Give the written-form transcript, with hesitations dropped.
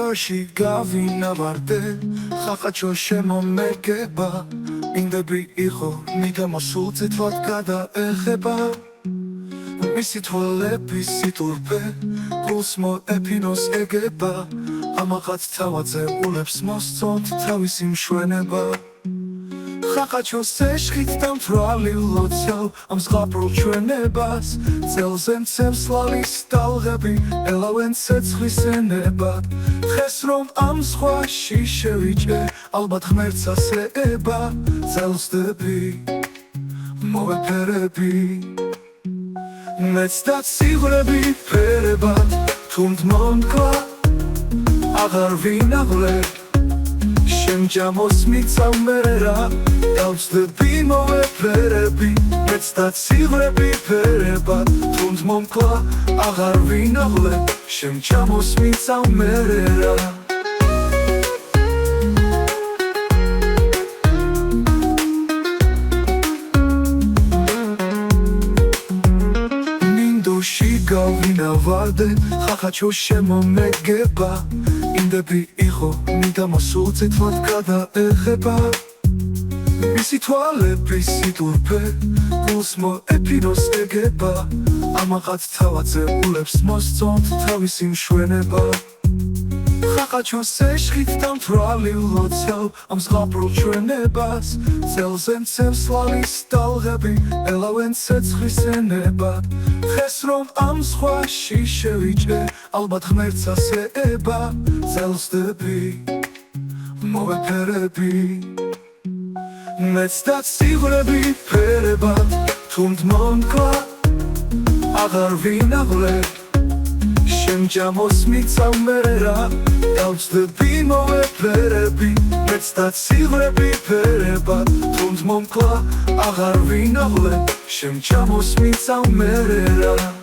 Minashi გავინავარდე ხახაჩო შემომეგება მინდები იყო მიდამოსულ წითლად გადაეხება მისი თვალების სიტურბე გულს მოეფინოს ეგება ამაღაც თავაზე ულებს მოსწონთ თავისი მშვენება ხახაჩოს ეშხით დამთვრალი ლოცავ ამ ზღაპრულ ჩვენებას წელზე მცემს ლალის ტალღები ელავენ ცეცხლის ენებად ხეს რომ ამ ზღვაში შევიჭე ალბათ ღმერთს ასეება წელსდები მოვეფერები მეც და სიღრები ფერებად თუნდ მომკლა აღარ ვინაღლებ შემჯამოს მიცავ მერე რა დავწდები მოვეფერები მეც და სიღრები ფერებად თუნდ მომკლა აღარ ვინაღლებ შემჯამოს მიცავ მერე რა გავინავარდე ხახაჩო შემომეგება მინდები იყო მიდამოსულ წითლად გადაეხება მისი თვალების სიტურბე გულს მოეფინოს ეგება ამაღაც თავაზე ულებს მოსწონთ თავისი მშვენება ხახაჩოს ეშხით დამთვრალი ლოცავ ამ ზღაპრულ ჩვენებას წელზე მცემს ლალის ტალღები ელავენ ცეცხლის ენებად ხეს რომ ამ ზღვაში შევიჭე ალბათ ღმერთს ასეება წელსდები მოვეფერები მეც და სიღრები ფერებად თუნდ მომკლა აღარ ვინაღლებ შემჯამოს მიცავ მერე რა დავწდები მოვეფერები მეც და სიღრები ფერებად თუნდ მომკლა აღარ ვინაღლებ შემჯამოს მიცავ მერე რა